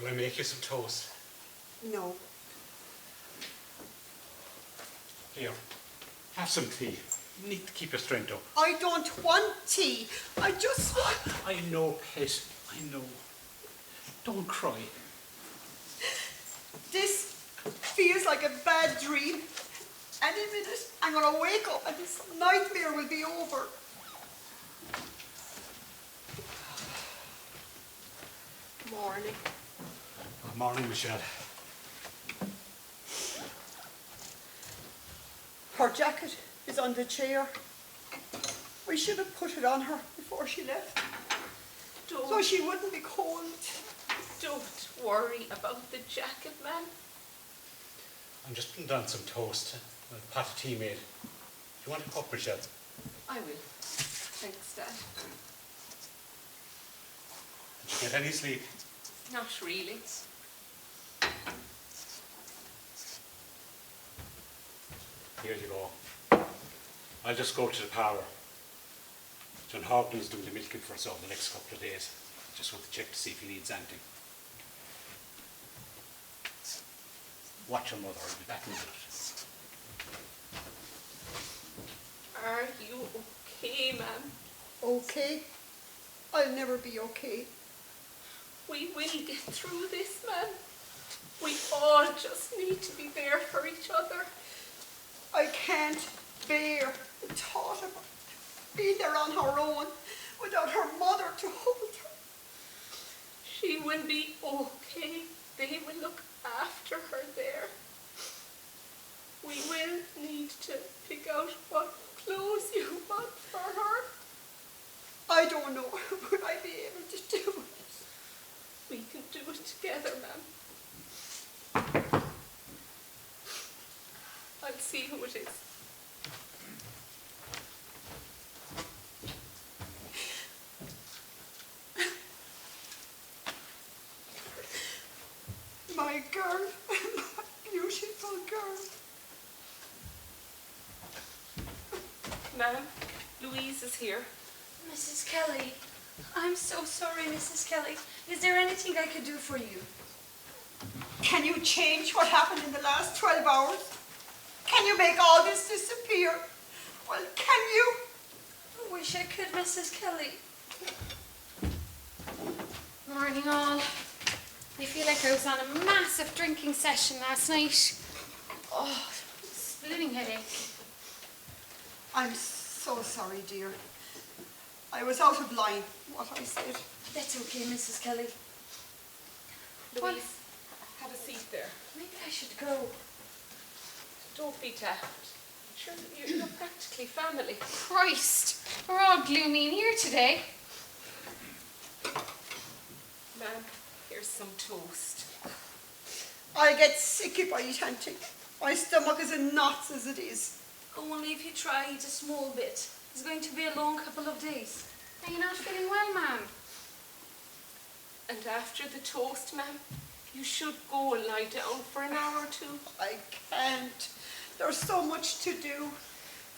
Will I make you some toast? No. Here, have some tea. You need to keep your strength up. I don't want tea. I just want... I know, Pet. I know. Don't cry. This feels like a bad dream. Any minute, I'm going to wake up and this nightmare will be over. Morning. Good morning, Michelle. Her jacket is on the chair. We should have put it on her before she left. So she wouldn't be cold. Don't worry about the jacket, man. I'm just putting down some toast. A pot of tea made. Do you want a cup, Michelle? I will. Thanks, Dad. Did you get any sleep? Not really. Here you go. I'll just go to the parlour. John Hogden is doing the milking for us over the next couple of days. Just want to check to see if he needs anything. Watch your mother, I'll be back in a minute. Are you okay, ma'am? Okay? I'll never be okay. We will get through this, ma'am. We all just need to be there for each other. I can't bear the thought of her being there on her own without her mother to hold her. She will be okay. They will look after her there. We will need to pick out what clothes you want for her. I don't know, would I be able to do it? We can do it together, ma'am. I'll see who it is. My girl, my beautiful girl. Ma'am, Louise is here. Mrs. Kelly, I'm so sorry, Mrs. Kelly. Is there anything I could do for you? Can you change what happened in the last 12 hours? Can you make all this disappear? Well, can you? I wish I could, Mrs. Kelly. Morning all. I feel like I was on a massive drinking session last night. Oh, splitting headache. I'm so sorry, dear. I was out of line, what I said. That's okay, Mrs. Kelly. Louise, have a seat there. Maybe I should go. Don't be daft. Sure, you're practically family. Christ, we're all gloomy in here today. Ma'am, here's some toast. I get sick if I eat anything. My stomach is in knots as it is. Only if you try eat a small bit. It's going to be a long couple of days. Are you not feeling well, ma'am? And after the toast, ma'am, you should go and lie down for an hour or two. I can't. There's so much to do.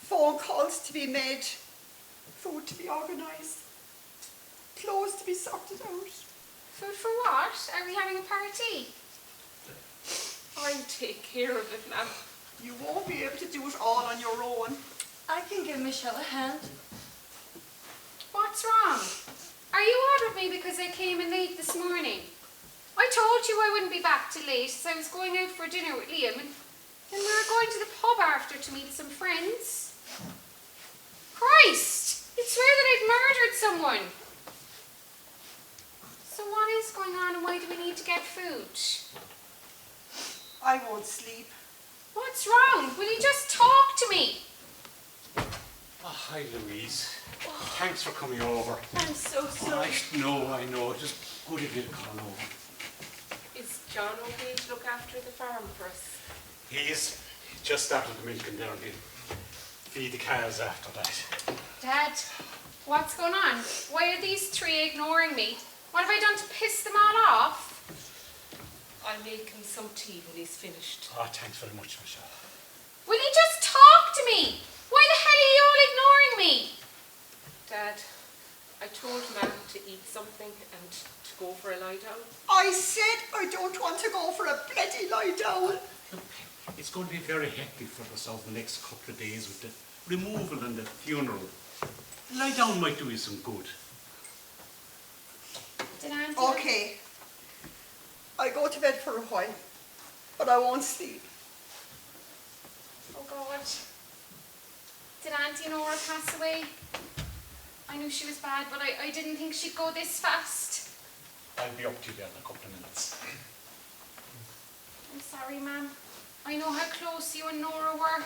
Phone calls to be made. Food to be organised. Clothes to be sorted out. Food for what? Are we having a party? I'll take care of it, ma'am. You won't be able to do it all on your own. I can give Michelle a hand. What's wrong? Are you odd with me because I came in late this morning? I told you I wouldn't be back till late as I was going out for dinner with Liam and then we were going to the pub after to meet some friends. Christ! You'd swear that I'd murdered someone. So what is going on and why do we need to get food? I won't sleep. What's wrong? Will you just talk to me? Oh, hi, Louise. Thanks for coming over. I'm so sorry. I know. Just good of you to call over. Is John okay to look after the farm for us? He is. He just started the milking down. He'll feed the cows after that. Dad, what's going on? Why are these three ignoring me? What have I done to piss them all off? I'll make him some tea when he's finished. Oh, thanks very much, Michelle. Will you just talk to me? Why the hell are you all ignoring me? Dad, I told Ma'am to eat something and to go for a lie down? I said I don't want to go for a bloody lie down. It's going to be very hectic for us over the next couple of days with the removal and the funeral. Lie down might do you some good. Dinan, Okay. I'll go to bed for a while, but I won't sleep. Oh God. Did Auntie Nora pass away? I knew she was bad, but I didn't think she'd go this fast. I'll be up to you there in a couple of minutes. I'm sorry, Ma'am. I know how close you and Nora were.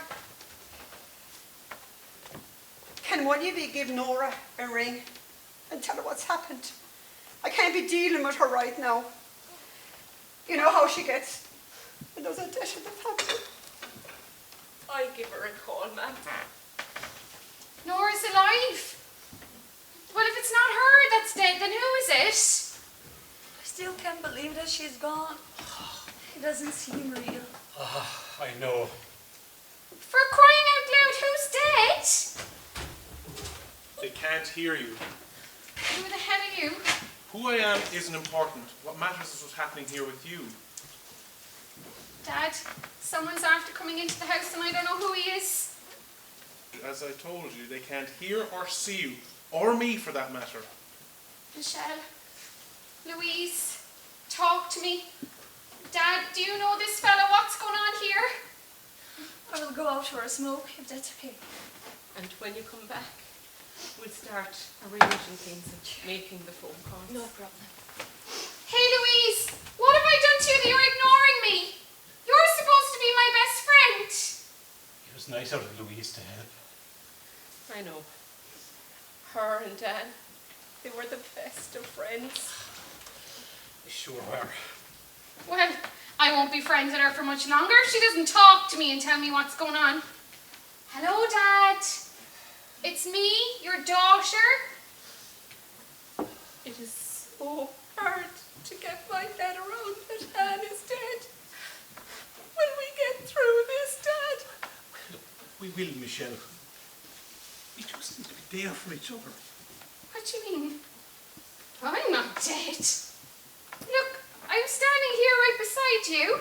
Can one of you give Nora a ring and tell her what's happened? I can't be dealing with her right now. You know how she gets when there's a death in the family. I'll give her a call, ma'am. Nora's alive. Well, if it's not her that's dead, then who is it? I still can't believe that she's gone. It doesn't seem real. I know. For crying out loud, who's dead? They can't hear you. Who the hell are you? Who I am isn't important. What matters is what's happening here with you. Dad, someone's after coming into the house and I don't know who he is. As I told you, they can't hear or see you. Or me, for that matter. Michelle, Louise, talk to me. Dad, do you know this fella? What's going on here? I will go out for a smoke, if that's okay. And when you come back, we'll start arranging things and making the phone calls. No problem. Hey Louise, what have I done to you that you're ignoring me? You're supposed to be my best friend. It was nice out of Louise to help. I know. Her and Dan, they were the best of friends. They sure were. Well, I won't be friends with her for much longer. She doesn't talk to me and tell me what's going on. Hello, Dad. It's me, your daughter. It is so hard to get my head around that Anne is dead. Will we get through this, Dad? We will, Michelle. We just need to be there for each other. What do you mean? I'm not dead. Look, I'm standing here right beside you.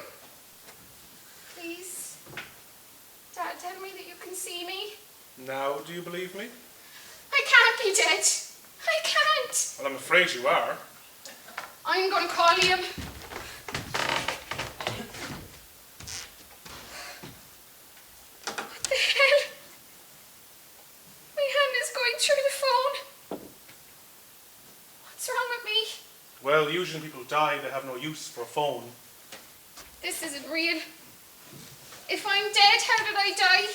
Please, Dad, tell me that you can see me. Now, do you believe me? I can't be dead. I can't. Well, I'm afraid you are. I'm going to call Liam. What the hell? My hand is going through the phone. What's wrong with me? Well, usually when people die, they have no use for a phone. This isn't real. If I'm dead, how did I die?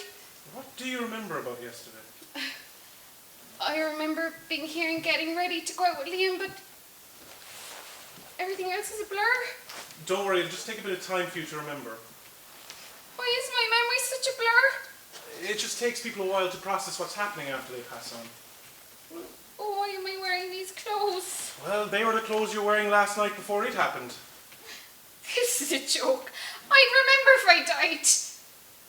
What do you remember about yesterday? I remember being here and getting ready to go out with Liam, but everything else is a blur. Don't worry, it'll just take a bit of time for you to remember. Why is my memory such a blur? It just takes people a while to process what's happening after they pass on. Oh, why am I wearing these clothes? Well, they were the clothes you were wearing last night before it happened. This is a joke. I'd remember if I died.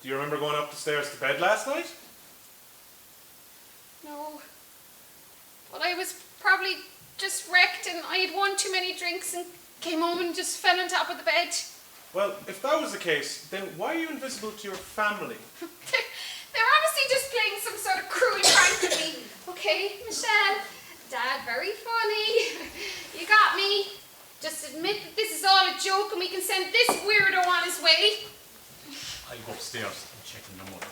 Do you remember going up the stairs to bed last night? No. But I was probably just wrecked and I had one too many drinks and came home and just fell on top of the bed. Well, if that was the case, then why are you invisible to your family? They're obviously just playing some sort of cruel prank with me. Okay, Michelle. Dad, very funny. You got me. Just admit that this is all a joke and we can send this weirdo on his way. I'll go upstairs and check on the mother.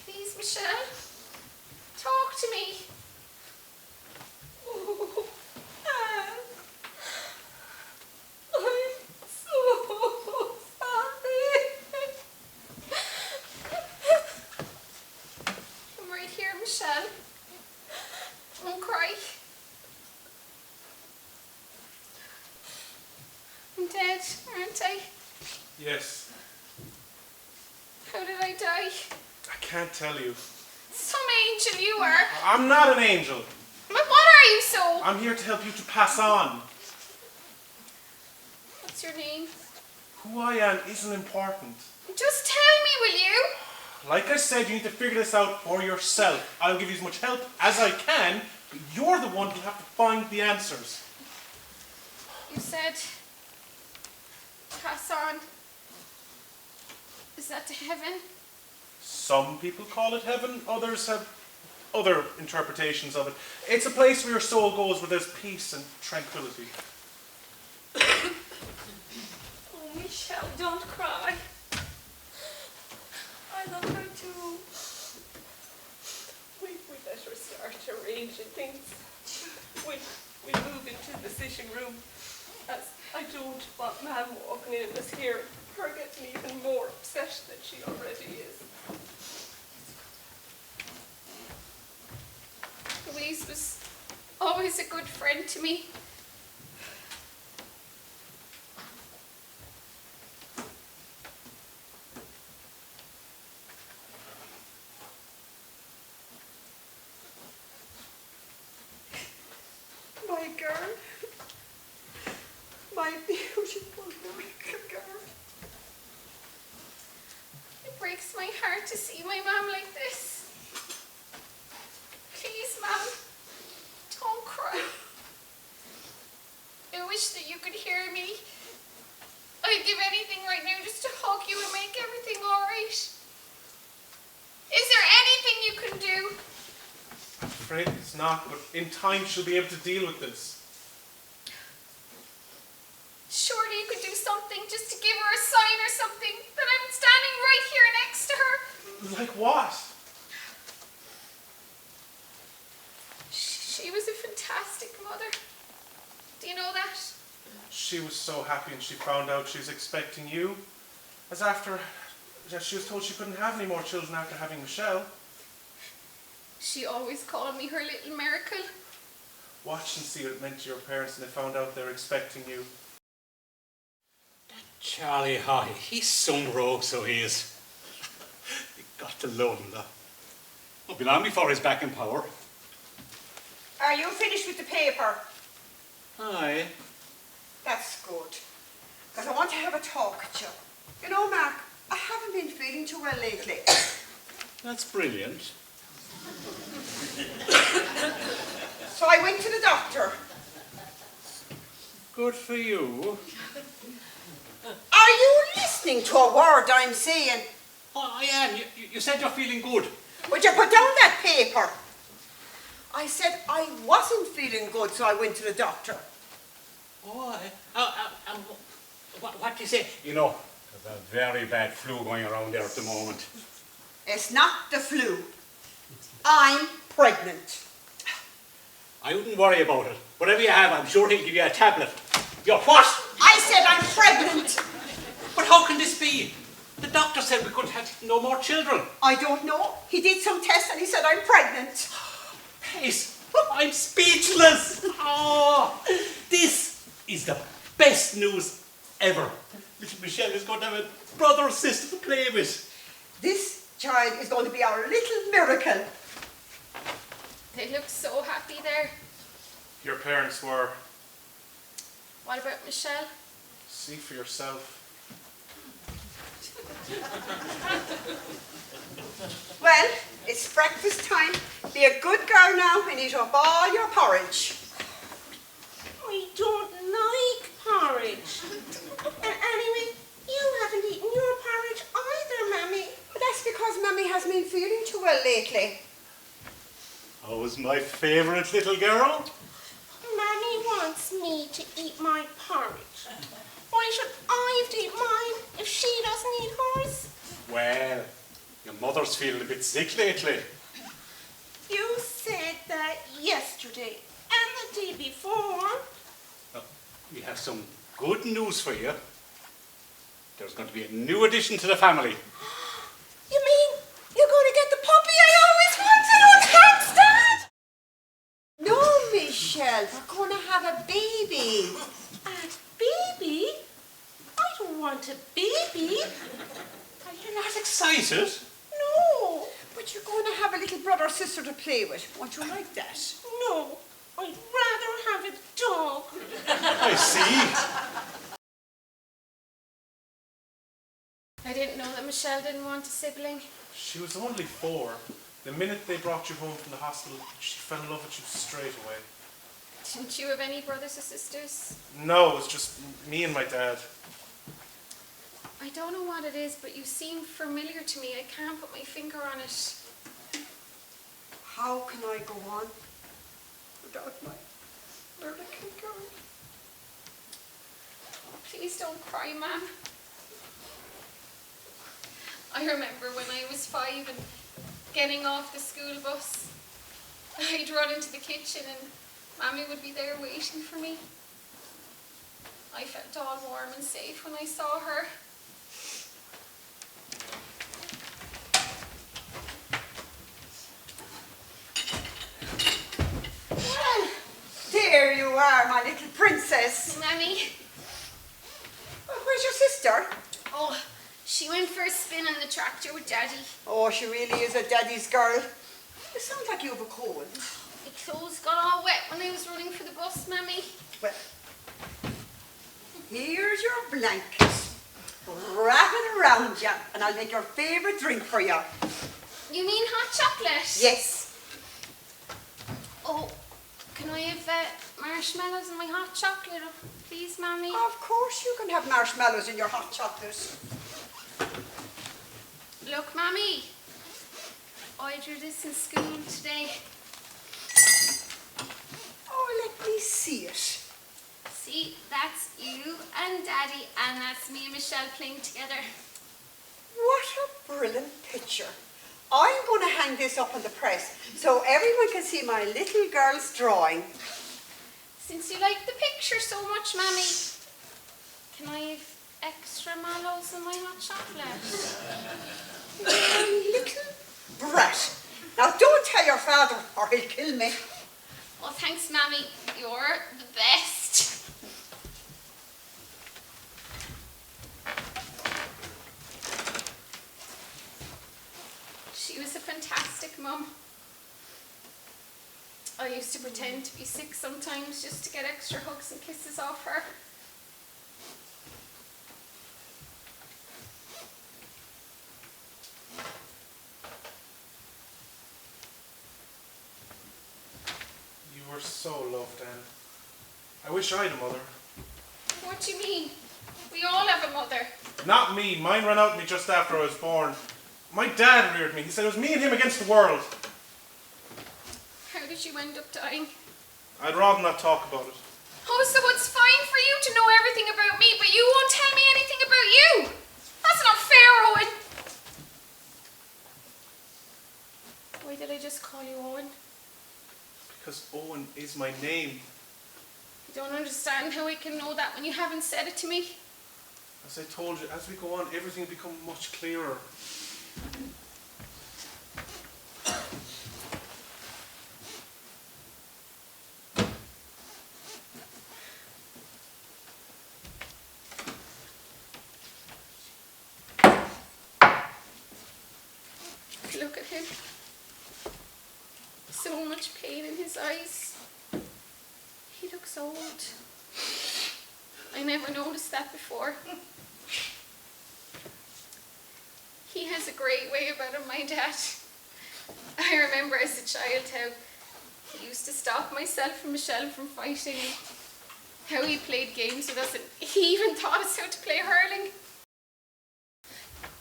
Please, Michelle. Talk to me. Oh, Anne. I'm so sorry. I'm right here, Michelle. Don't cry. I'm dead, aren't I? Yes. How did I die? I can't tell you. Some angel you are. I'm not an angel. But what are you so? I'm here to help you to pass on. What's your name? Who I am isn't important. Just tell me will you? Like I said, you need to figure this out for yourself. I'll give you as much help as I can, but you're the one who'll have to find the answers. You said pass on. Is that to heaven? Some people call it heaven, others have other interpretations of it. It's a place where your soul goes where there's peace and tranquility. Oh, Michelle, don't cry. I love her too. We better start arranging things. We move into the sitting room, as I don't want Mam walking in and us hearing her getting even more upset than she already is. Louise was always a good friend to me. My girl. My beautiful little girl. It breaks my heart to see my mum like this. Please, Mum, don't cry. I wish that you could hear me. I'd give anything right now just to hug you and make everything all right. Is there anything you can do? I'm afraid it's not, but in time she'll be able to deal with this. Surely you could do something just to give her a sign or something that I'm standing right here next to her. Like what? She was a fantastic mother. Do you know that? She was so happy when she found out she was expecting you. As she was told she couldn't have any more children after having Michelle. She always called me her little miracle. Watch and see what it meant to your parents when they found out they were expecting you. Charlie High, he's some rogue, so he is. You got to love him, though. Won't be long before he's back in power. Are you finished with the paper? Aye. That's good. Because I want to have a talk with you. You know, Mark, I haven't been feeling too well lately. That's brilliant. So I went to the doctor. Good for you. Are you listening to a word I'm saying? Oh, I am. You said you're feeling good. Would you put down that paper? I said I wasn't feeling good, so I went to the doctor. Oh, what do you say? You know, there's a very bad flu going around there at the moment. It's not the flu. I'm pregnant. I wouldn't worry about it. Whatever you have, I'm sure he'll give you a tablet. You're what? I said I'm pregnant. But how can this be? The doctor said we couldn't have no more children. I don't know. He did some tests and he said I'm pregnant. Pace, I'm speechless. Oh, this is the best news ever. Little Michelle is going to have a brother or sister to play with. This child is going to be our little miracle. They look so happy there. Your parents were. What about Michelle? See for yourself. Well, it's breakfast time. Be a good girl now and eat up all your porridge. I don't like porridge. And anyway, you haven't eaten your porridge either, Mammy. But that's because Mummy hasn't been feeling too well lately. How's my favourite little girl? Mammy wants me to eat my porridge. Why should I have to eat mine if she doesn't eat hers? Well, your mother's feeling a bit sick lately. You said that yesterday and the day before. Well, we have some good news for you. There's going to be a new addition to the family. You mean you're going to get the puppy I always wanted? Oh, thanks, Dad! No, Michelle, we're going to have a baby. A baby? I don't want a baby. Are you not excited? No. But you're going to have a little brother or sister to play with. Won't you like that? No. I'd rather have a dog. I see. I didn't know that Michelle didn't want a sibling. She was only 4. The minute they brought you home from the hospital, she fell in love with you straight away. Didn't you have any brothers or sisters? No, it was just me and my dad. I don't know what it is, but you seem familiar to me. I can't put my finger on it. How can I go on without my little girl? Please don't cry, Ma'am. I remember when I was 5 and getting off the school bus, I'd run into the kitchen and Mammy would be there waiting for me. I felt all warm and safe when I saw her. Well, there you are, my little princess. Mammy. Where's your sister? Oh, she went for a spin on the tractor with Daddy. Oh, she really is a daddy's girl. It sounds like you have a cold. My clothes got all wet when I was running for the bus, Mammy. Well, here's your blanket. Wrap it around you, and I'll make your favourite drink for you. You mean hot chocolate? Yes. Oh, can I have marshmallows in my hot chocolate, please, Mammy? Of course you can have marshmallows in your hot chocolate. Look, Mammy, I drew this in school today. Oh, let me see it. See, that's you and Daddy, and that's me and Michelle playing together. What a brilliant picture. I'm going to hang this up in the press so everyone can see my little girl's drawing. Since you like the picture so much, Mammy, can I have extra mallows in my hot chocolate? You little brat. Now don't tell your father or he'll kill me. Oh, thanks, Mammy. You're the best. She was a fantastic mum. I used to pretend to be sick sometimes just to get extra hugs and kisses off her. You were so loved, Anne. I wish I had a mother. What do you mean? We all have a mother. Not me. Mine ran out on me just after I was born. My dad reared me. He said it was me and him against the world. How did you end up dying? I'd rather not talk about it. Oh, so it's fine for you to know everything about me, but you won't tell me anything about you. That's not fair, Owen. Why did I just call you Owen? Because Owen is my name. I don't understand how I can know that when you haven't said it to me. As I told you, as we go on, everything will become much clearer. Look at him. So much pain in his eyes. He looks old. I never noticed that before. He has a great way about him, my dad. I remember as a child how he used to stop myself and Michelle from fighting, and how he played games with us, and he even taught us how to play hurling.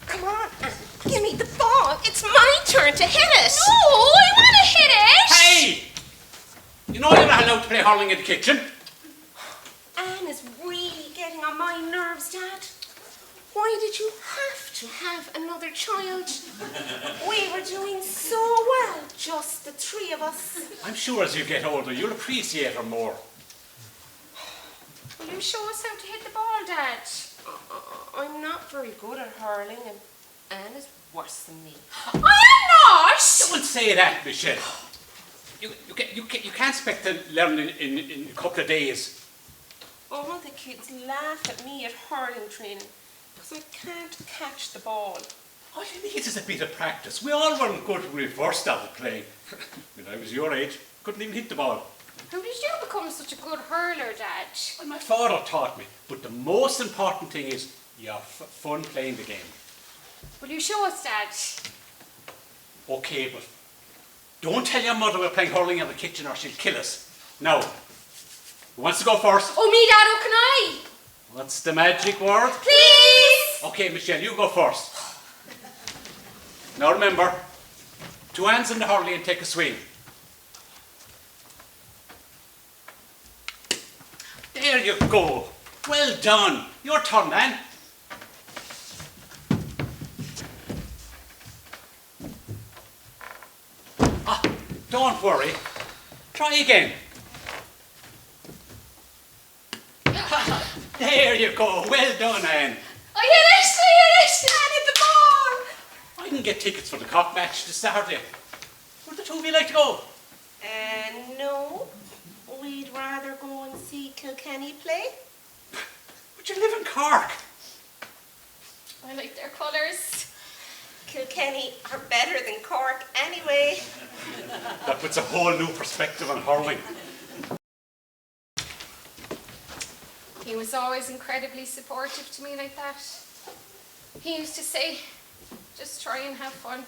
Come on, Anne. Give me the ball. It's my turn to hit it. No, I want to hit it! Hey! You know you're not allowed to play hurling in the kitchen. Anne is really getting on my nerves, Dad. Why did you have to have another child? We were doing so well, just the 3 of us. I'm sure as you get older, you'll appreciate her more. Will you show us how to hit the ball, Dad? I'm not very good at hurling, and Anne is worse than me. I am not! Don't say that, Michelle. You can't expect to learn in a couple of days. All the kids laugh at me at hurling training because I can't catch the ball. All you need is a bit of practice. We all weren't good when we first started playing. When I was your age, couldn't even hit the ball. How did you become such a good hurler, Dad? Well, my father taught me. But the most important thing is you have fun playing the game. Will you show us, Dad? Okay, but don't tell your mother we're playing hurling in the kitchen or she'll kill us. Now, who wants to go first? Oh, me, Dad, oh, can I? What's the magic word? Please! Okay, Michelle, you go first. Now remember, 2 hands in the hurley and take a swing. There you go. Well done. Your turn, then. Ah, don't worry. Try again. There you go. Well done, Anne. I hit it! Dad hit the ball! I didn't get tickets for the cock match this Saturday. Would the two of you like to go? No. We'd rather go and see Kilkenny play. But you live in Cork. I like their colours. Kilkenny are better than Cork anyway. That puts a whole new perspective on hurling. He was always incredibly supportive to me like that. He used to say, just try and have fun.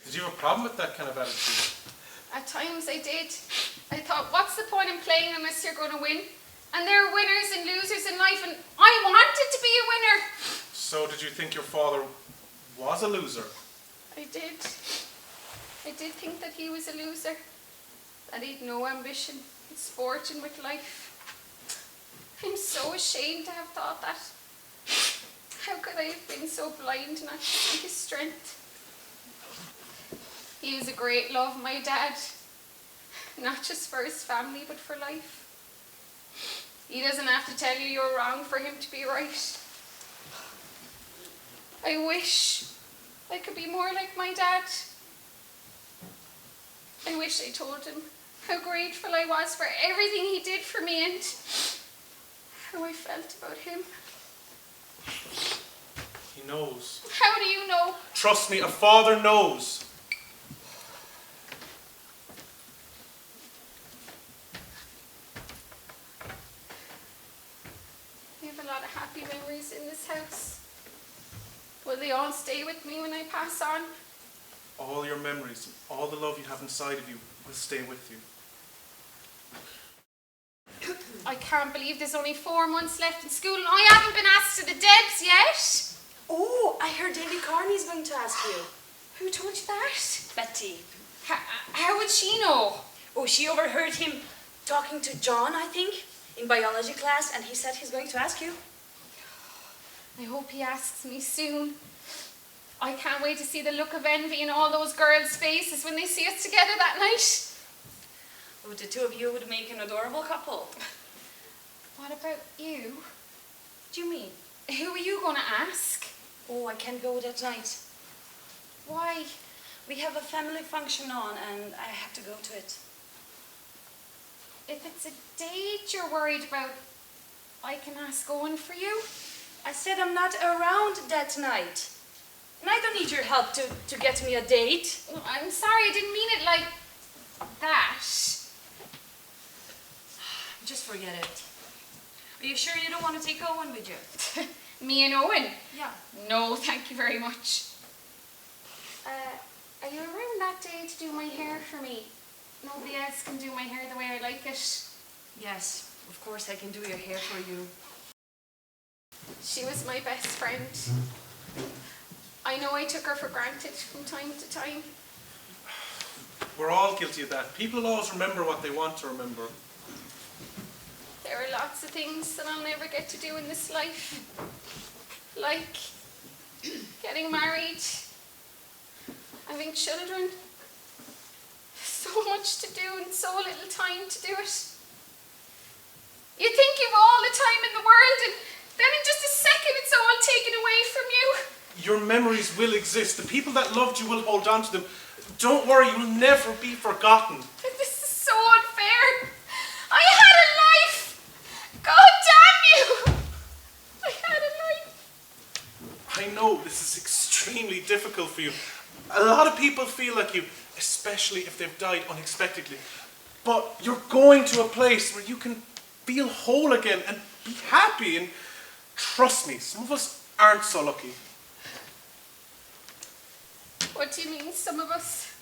Did you have a problem with that kind of attitude? At times I did. I thought, what's the point in playing unless you're going to win? And there are winners and losers in life, and I wanted to be a winner. So did you think your father was a loser? I did. I did think that he was a loser. That he'd no ambition in sport and with life. I'm so ashamed to have thought that. How could I have been so blind not to see his strength? He was a great love, my dad. Not just for his family, but for life. He doesn't have to tell you you're wrong for him to be right. I wish I could be more like my dad. I wish I told him how grateful I was for everything he did for me and how I felt about him. He knows. How do you know? Trust me, a father knows. I have a lot of happy memories in this house. Will they all stay with me when I pass on? All your memories, all the love you have inside of you will stay with you. I can't believe there's only 4 months left in school and I haven't been asked to the Debs yet. Oh, I heard Davy Carney's going to ask you. Who told you that? Betty. How would she know? Oh, she overheard him talking to John, I think, in biology class, and he said he's going to ask you. I hope he asks me soon. I can't wait to see the look of envy in all those girls' faces when they see us together that night. Oh, the two of you would make an adorable couple. What about you? What do you mean? Who are you going to ask? Oh, I can't go that night. Why? We have a family function on and I have to go to it. If it's a date you're worried about, I can ask Owen for you. I said I'm not around that night. And I don't need your help to get me a date. Oh, I'm sorry, I didn't mean it like that. Just forget it. Are you sure you don't want to take Owen with you? Me and Owen? Yeah. No, thank you very much. Are you around that day to do my hair for me? Nobody else can do my hair the way I like it. Yes, of course I can do your hair for you. She was my best friend. I know I took her for granted from time to time. We're all guilty of that. People always remember what they want to remember. There are lots of things that I'll never get to do in this life. Like getting married, having children. So much to do and so little time to do it. You think you've all the time in the world and then in just a second it's all taken away from you. Your memories will exist. The people that loved you will hold on to them. Don't worry, you'll never be forgotten. This is so unfair. I had a life. God damn you. I had a life. I know this is extremely difficult for you. A lot of people feel like you, especially if they've died unexpectedly. But you're going to a place where you can feel whole again and be happy. And trust me, some of us aren't so lucky. What do you mean, some of us?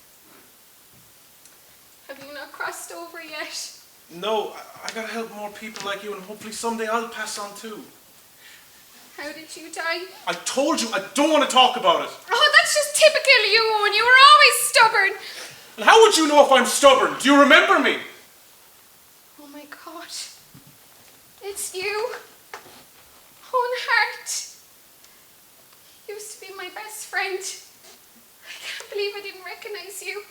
Have you not crossed over yet? No, I gotta help more people like you, and hopefully someday I'll pass on too. How did you die? I told you I don't want to talk about it. Oh, that's just typical you, Owen. You were always stubborn. And how would you know if I'm stubborn? Do you remember me? Oh my God. It's you. Eoin Harte. You used to be my best friend. I can't believe I didn't recognize you.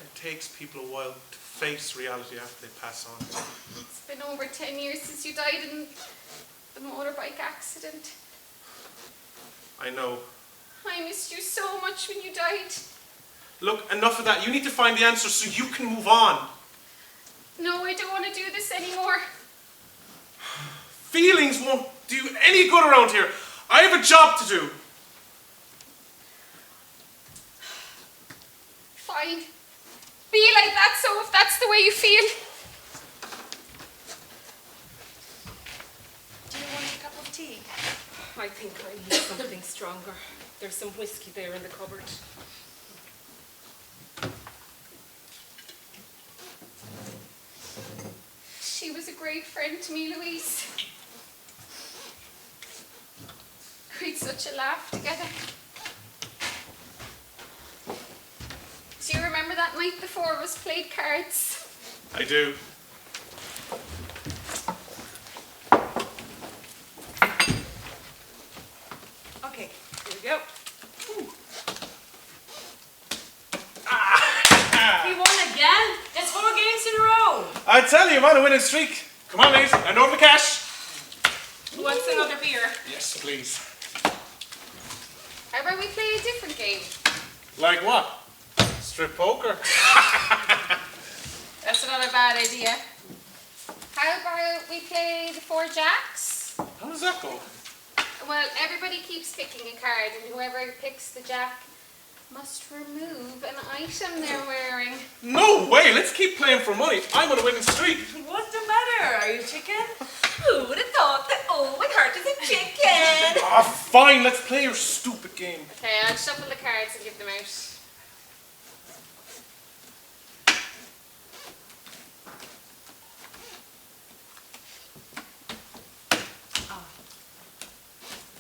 It takes people a while to face reality after they pass on. It's been over 10 years since you died in the motorbike accident. I know. I missed you so much when you died. Look, enough of that. You need to find the answer so you can move on. No, I don't want to do this anymore. Feelings won't do you any good around here. I have a job to do. Fine. Be like that, so if that's the way you feel. Do you want a cup of tea? I think I need something stronger. There's some whiskey there in the cupboard. She was a great friend to me, Louise. We had such a laugh together. Do you remember that night the four of us played cards? I do. Okay, here we go. We won again? That's 4 games in a row. I tell you, I'm on a winning streak. Come on, ladies. Hand over the cash. Who wants another beer? Yes, please. How about we play a different game? Like what? Strip poker. That's not a bad idea. How about we play the 4 jacks? How does that go? Well, everybody keeps picking a card, and whoever picks the jack must remove an item they're wearing. No way. Let's keep playing for money. I'm on a winning streak. What's the matter? Are you chicken? Who would have thought that Eoin Harte is a chicken? Ah, fine. Let's play your stupid game. Okay, I'll shuffle the cards and give them out.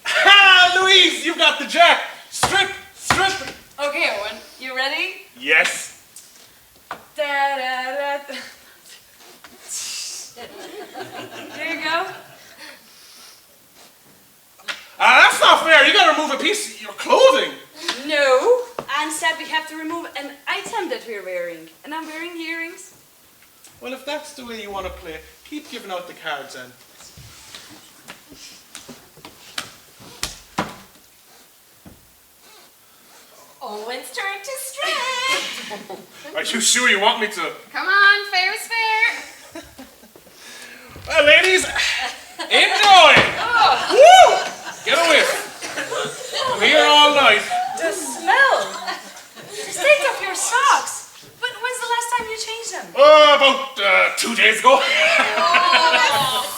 Ha! Louise, you got the jack. Strip, strip. Okay, Owen, you ready? Yes. Da-da-da-da. There you go. That's not fair. You gotta remove a piece of your clothing. No. Instead, we have to remove an item that we're wearing. And I'm wearing earrings. Well, if that's the way you want to play it, keep giving out the cards then. Owen's turn to strip. Are you sure you want me to? Come on, fair is fair. Well, ladies, enjoy. Woo! Get a whiff. I'm here all night. The smell. Just take off your socks. But when's the last time you changed them? About 2 days ago. The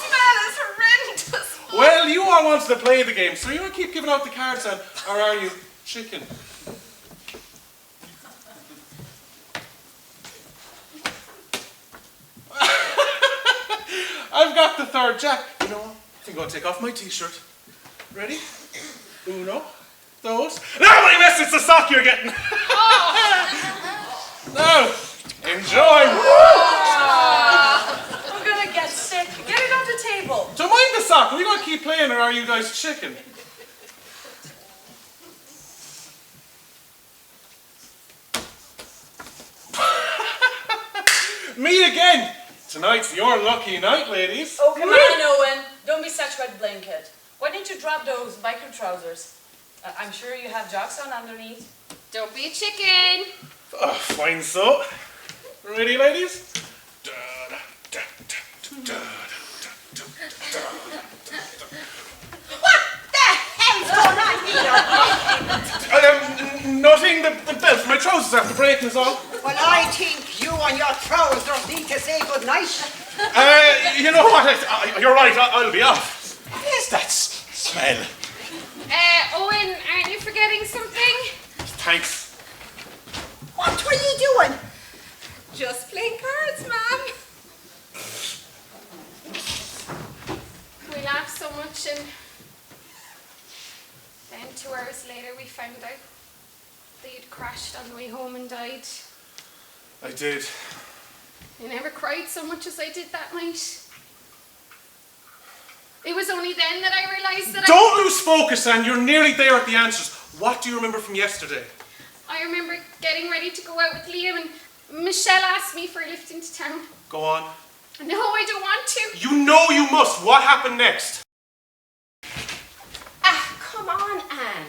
smell is horrendous. Well, you all wanted to play the game, so you want to keep giving out the cards then, or are you chicken? I've got the 3rd jack. You know what? I think I'll take off my t-shirt. Ready? Uno. Dos. No, my mess, it's the sock you're getting. Now, enjoy. I'm gonna get sick. Get it on the table. So mind the sock. Are we going to keep playing or are you guys chicken? Meet again. Tonight's your lucky night, ladies. Oh, come on, Owen. Don't be such a wet blanket. Why didn't you drop those biker trousers? I'm sure you have jocks on underneath. Don't be a chicken. Oh, fine so. Ready, ladies? What the hell's going on here? Nothing. The belt for my trousers after breaking is all. Well, I think you and your trousers need to say goodnight. You know what? You're right. I'll be off. What is that smell? Owen, aren't you forgetting something? Thanks. What were you doing? Just playing cards, ma'am. We laughed so much, and then 2 hours later we found out that you'd crashed on the way home and died. I did. I never cried so much as I did that night. It was only then that I realised that Don't lose focus, Anne. You're nearly there at the answers. What do you remember from yesterday? I remember getting ready to go out with Liam, and Michelle asked me for a lift into town. Go on. No, I don't want to. You know you must. What happened next? Ah, come on, Anne.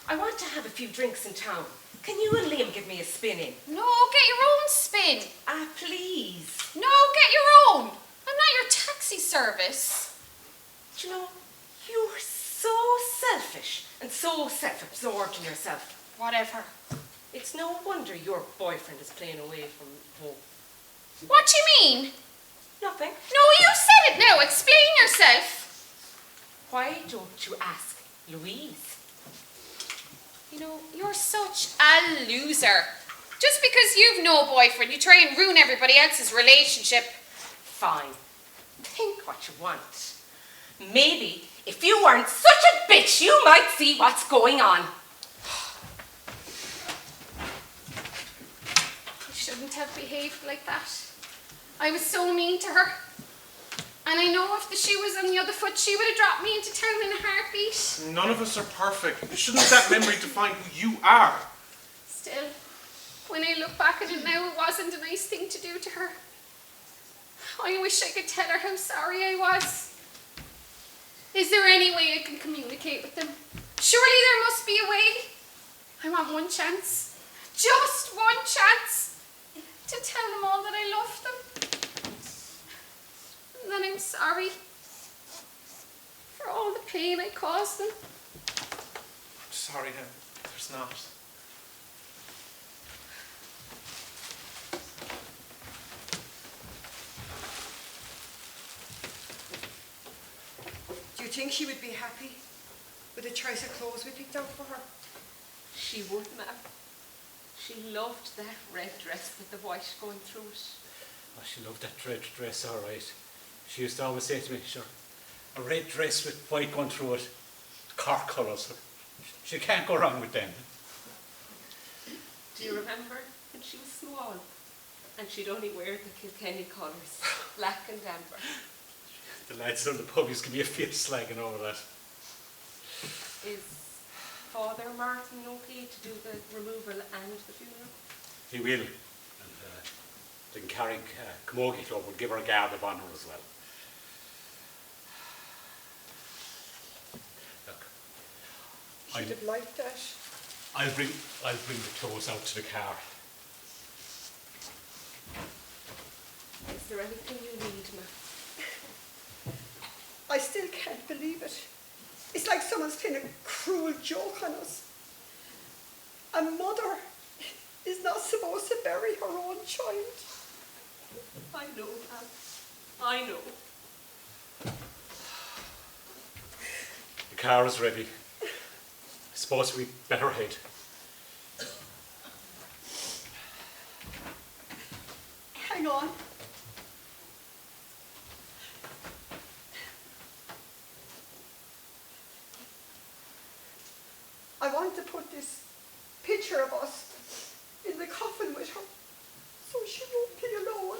I want to have a few drinks in town. Can you and Liam give me a spin in? No, get your own spin. Ah, please. No, get your own. I'm not your taxi service. Do you know, you're so selfish and so self-absorbed in yourself. Whatever. It's no wonder your boyfriend is playing away from home. What do you mean? Nothing. No, you said it now. Explain yourself. Why don't you ask Louise? You know, you're such a loser. Just because you've no boyfriend, you try and ruin everybody else's relationship. Fine. Think what you want. Maybe if you weren't such a bitch, you might see what's going on. You shouldn't have behaved like that. I was so mean to her. And I know if the shoe was on the other foot, she would have dropped me into town in a heartbeat. None of us are perfect. Shouldn't that memory define who you are? Still, when I look back at it now, it wasn't a nice thing to do to her. I wish I could tell her how sorry I was. Is there any way I can communicate with them? Surely there must be a way. I want one chance. Just one chance. To tell them all that I love them. And that I'm sorry for all the pain I caused them. Sorry, Anne. There's not. Do you think she would be happy with the choice of clothes we picked out for her? She would, ma'am. She loved that red dress with the white going through it. Oh, she loved that red dress, all right. She used to always say to me, sure, a red dress with white going through it, Cork colours. She can't go wrong with them. Do you remember when she was small and she'd only wear the Kilkenny colours, black and amber? The lads on the pub used to give me a fit slagging over that. Is Father Martin okay to do the removal and the funeral? He will. And then Carraig Camogie Club will give her a guard of honour as well. Look, She'd have liked that. I'll bring the clothes out to the car. Is there anything you need, ma'am? I still can't believe it. It's like someone's playing a cruel joke on us. A mother is not supposed to bury her own child. I know, ma'am. I know. The car is ready. I suppose we better head. Hang on. I want to put this picture of us in the coffin with her, so she won't be alone.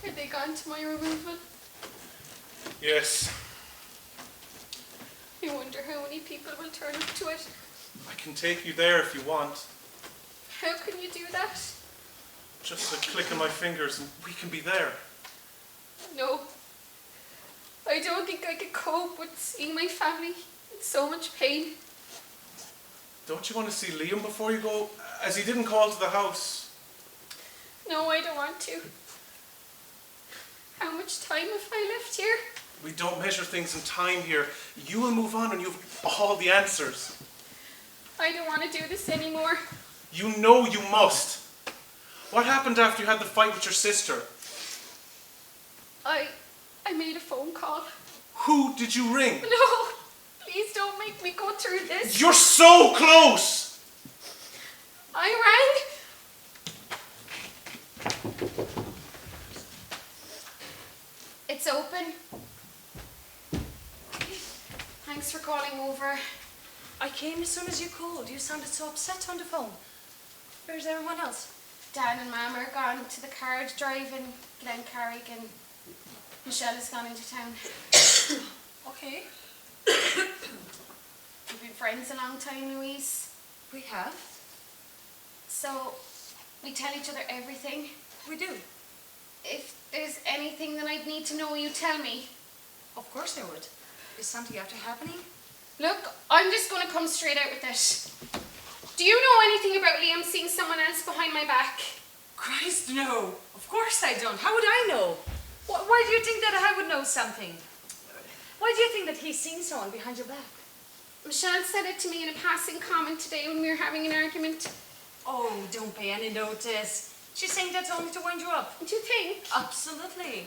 Are they gone to my removal? Yes. I wonder how many people will turn up to it. I can take you there if you want. How can you do that? Just a click of my fingers and we can be there. No. I don't think I could cope with seeing my family in so much pain. Don't you want to see Liam before you go? As he didn't call to the house. No, I don't want to. How much time have I left here? We don't measure things in time here. You will move on and you've all the answers. I don't want to do this anymore. You know you must. What happened after you had the fight with your sister? I made a phone call. Who did you ring? No, please don't make me go through this. You're so close! I rang. It's open. Thanks for calling over. I came as soon as you called. You sounded so upset on the phone. Where's everyone else? Dan and Mum are gone to the Carraig drive in Carraig, and Michelle has gone into town. Okay. We've been friends a long time, Louise. We have. So, we tell each other everything. We do. If there's anything that I'd need to know, you tell me. Of course I would. Is something after happening? Look, I'm just going to come straight out with this. Do you know anything about Liam seeing someone else behind my back? Christ, no. Of course I don't. How would I know? Why do you think that I would know something? Why do you think that he's seen someone behind your back? Michelle said it to me in a passing comment today when we were having an argument. Oh, don't pay any notice. She's saying that's only to wind you up. Do you think? Absolutely.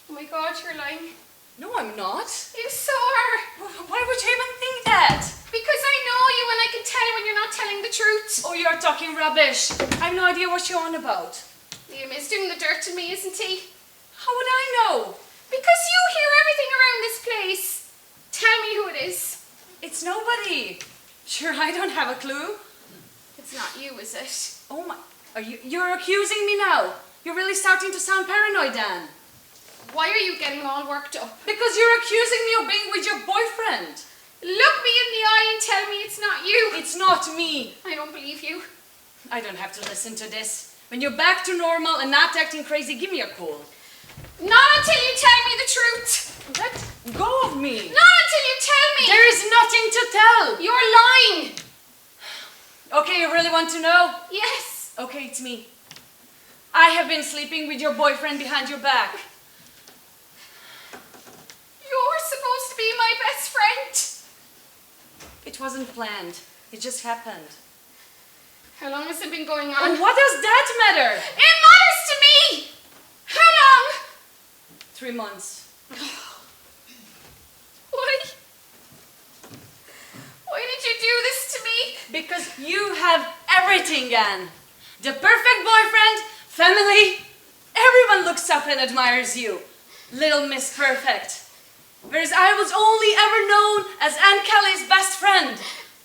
Oh my God, you're lying. No, I'm not. You so are. Why would you even think that? Because I know you and I can tell when you're not telling the truth. Oh, you're talking rubbish. I have no idea what you're on about. Liam is doing the dirt to me, isn't he? How would I know? Because you hear everything around this place. Tell me who it is. It's nobody. Sure, I don't have a clue. It's not you, is it? Oh my, you're accusing me now? You're really starting to sound paranoid, Dan. Why are you getting all worked up? Because you're accusing me of being with your boyfriend. Look me in the eye and tell me it's not you. It's not me. I don't believe you. I don't have to listen to this. When you're back to normal and not acting crazy, give me a call. Not until you tell me the truth. Let go of me. Not until you tell me. There is nothing to tell. You're lying. Okay, you really want to know? Yes. Okay, it's me. I have been sleeping with your boyfriend behind your back. You're supposed to be my best friend. It wasn't planned. It just happened. How long has it been going on? And what does that matter? It matters to me. How long? 3 months. Why? Why did you do this to me? Because you have everything, Anne. The perfect boyfriend, family. Everyone looks up and admires you. Little Miss Perfect. Whereas I was only ever known as Anne Kelly's best friend.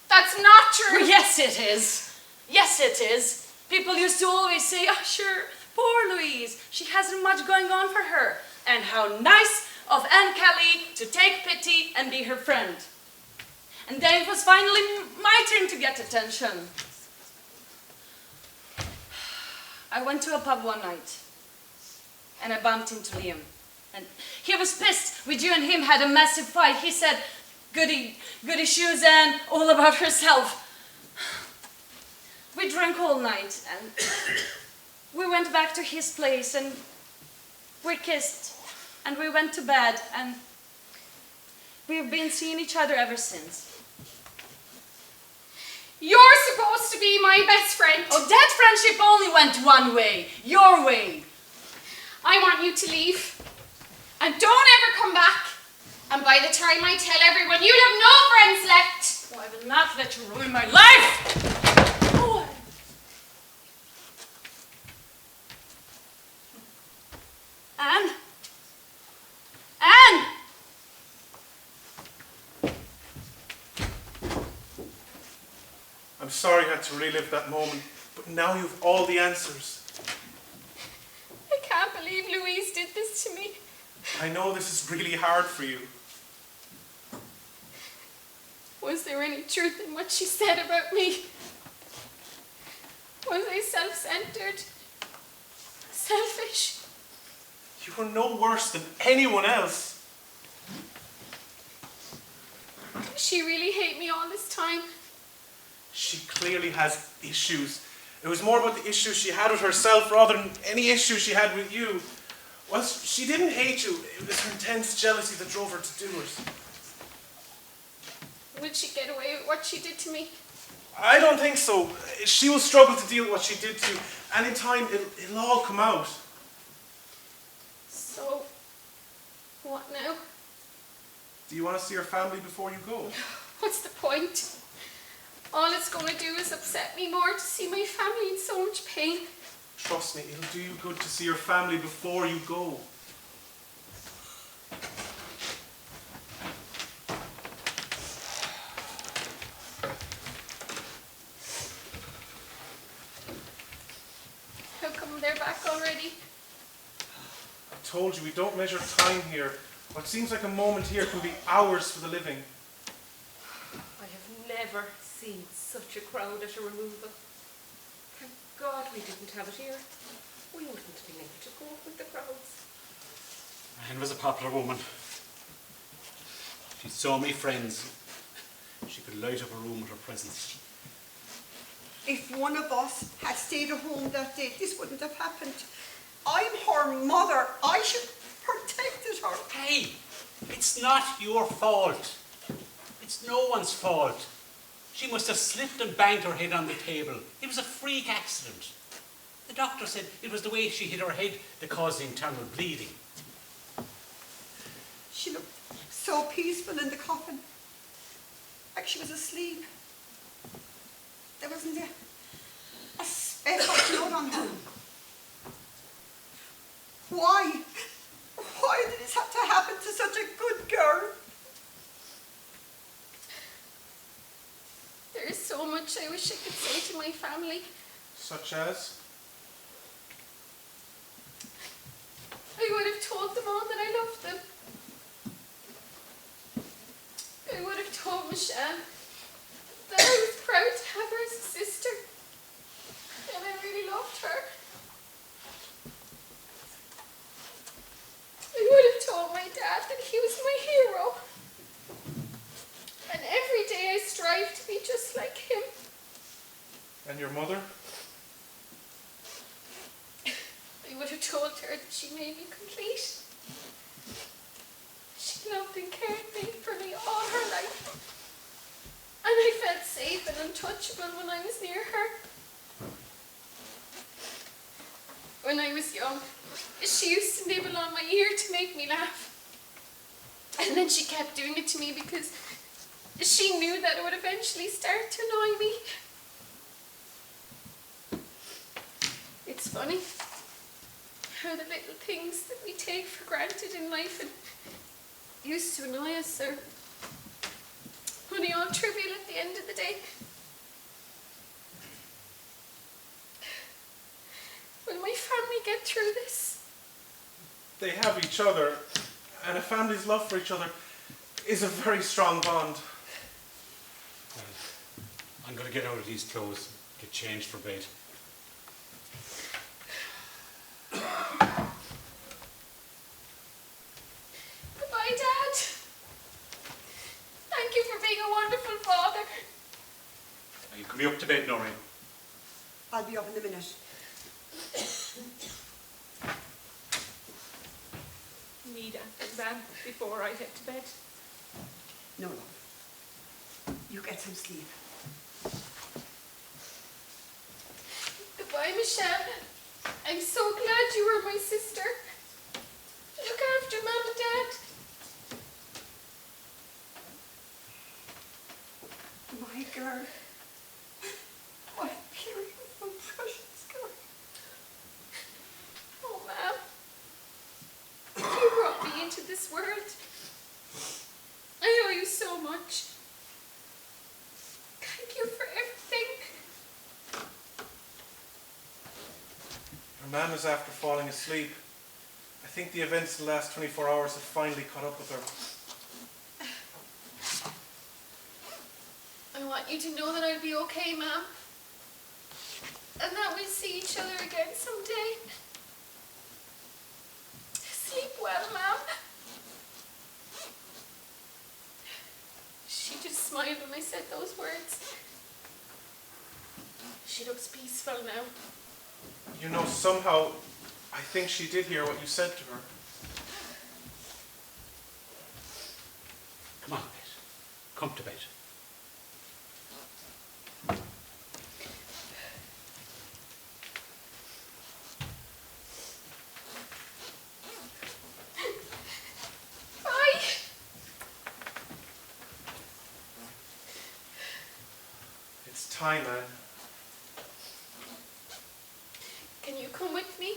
That's not true. Well, yes, it is. Yes, it is. People used to always say, oh, sure, poor Louise. She hasn't much going on for her. And how nice of Anne Kelly to take pity and be her friend. And then it was finally my turn to get attention. I went to a pub one night. And I bumped into Liam. And he was pissed. With you and him had a massive fight. He said, goody shoes and all about herself. We drank all night and we went back to his place and we kissed and we went to bed and we've been seeing each other ever since. You're supposed to be my best friend. Oh, that friendship only went one way. Your way. I want you to leave. And don't ever come back. And by the time I tell everyone, you'll have no friends left. Oh, I will not let you ruin my life. Oh. Anne? Anne! I'm sorry I had to relive that moment, but now you've all the answers. I can't believe Louise did this to me. I know this is really hard for you. Was there any truth in what she said about me? Was I self-centered? Selfish? You were no worse than anyone else. Did she really hate me all this time? She clearly has issues. It was more about the issues she had with herself rather than any issues she had with you. Well, she didn't hate you. It was her intense jealousy that drove her to do it. Will she get away with what she did to me? I don't think so. She will struggle to deal with what she did to you. And in time, it'll all come out. So, What now? Do you want to see your family before you go? What's the point? All it's going to do is upset me more to see my family in so much pain. Trust me, it'll do you good to see your family before you go. How come they're back already? I told you, we don't measure time here. What seems like a moment here can be hours for the living. I have never seen such a crowd at a removal. Thank God we didn't have it here. We wouldn't have been able to cope with the crowds. Anne was a popular woman. She had so many friends. She could light up a room with her presence. If one of us had stayed at home that day, this wouldn't have happened. I'm her mother. I should have protected her. Hey, it's not your fault. It's no one's fault. She must have slipped and banged her head on the table. It was a freak accident. The doctor said it was the way she hit her head that caused the internal bleeding. She looked so peaceful in the coffin, like she was asleep. There wasn't a speck of blood on her. Why? Why did this have to happen to such a good girl? There is so much I wish I could say to my family. Such as? I would have told them all that I loved them. I would have told Michelle that I was proud to have her as a sister. And I really loved her. I would have told my dad that he was my hero. And every day I strive to be just like him. And your mother? I would have told her that she made me complete. She loved and cared for me all her life. And I felt safe and untouchable when I was near her. When I was young, she used to nibble on my ear to make me laugh. And then she kept doing it to me because she knew that it would eventually start to annoy me. It's funny how the little things that we take for granted in life and used to annoy us are only all trivial at the end of the day. Will my family get through this? They have each other, and a family's love for each other is a very strong bond. Well, I'm going to get out of these clothes, get changed for bed. Goodbye, Dad. Thank you for being a wonderful father. Now, you can be up to bed, Noreen. I'll be up in a minute. Need a man before I head to bed. No, love. You get some sleep. Goodbye, Michelle. I'm so glad you were my sister. Look after Mum and Dad. My girl. My beautiful, precious girl. Oh, Ma'am. You brought me into this world. I owe you so much. Thank you for everything. Her man is after falling asleep. I think the events of the last 24 hours have finally caught up with her. I want you to know that I'll be okay, Ma'am. And that we'll see each other again someday. Sleep well, Ma'am. She just smiled when I said those words. She looks peaceful now. You know, somehow, I think she did hear what you said to her. Come on, bed. Come to bed. time, Anne. Can you come with me?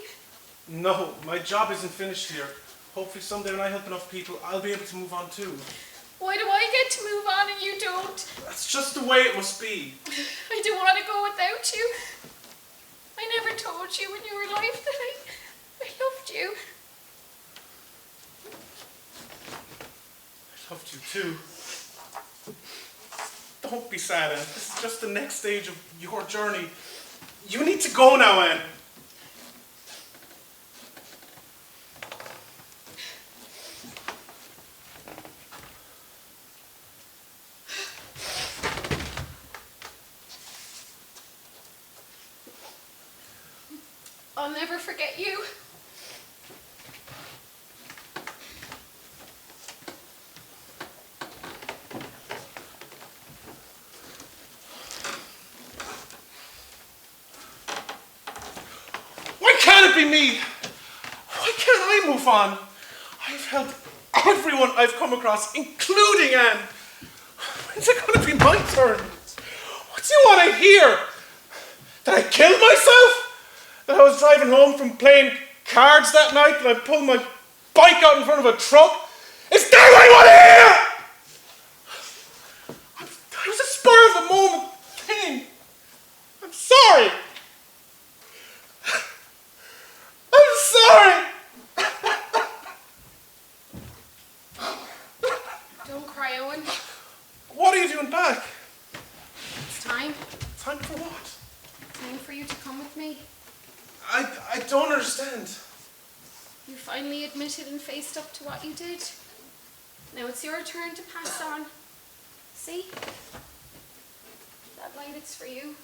No, my job isn't finished here. Hopefully someday when I help enough people, I'll be able to move on too. Why do I get to move on and you don't? That's just the way it must be. I don't want to go without you. I never told you when you were alive that I loved you. I loved you too. Don't be sad, Anne. This is just the next stage of your journey. You need to go now, Anne. I'll never forget you. Why can't it be me? Why can't I move on? I've helped everyone I've come across, including Anne. When's it going to be my turn? What do you want to hear? That I killed myself? That I was driving home from playing cards that night and I pulled my bike out in front of a truck? Is that what you want to hear? I was a spur of the moment thing. I'm sorry. I'm sorry. Don't cry, Owen. What are you doing back? It's time. Time for what? Time for you to come with me. I don't understand. You finally admitted and faced up to what you did. Now it's your turn to pass on. See? That light, it's for you.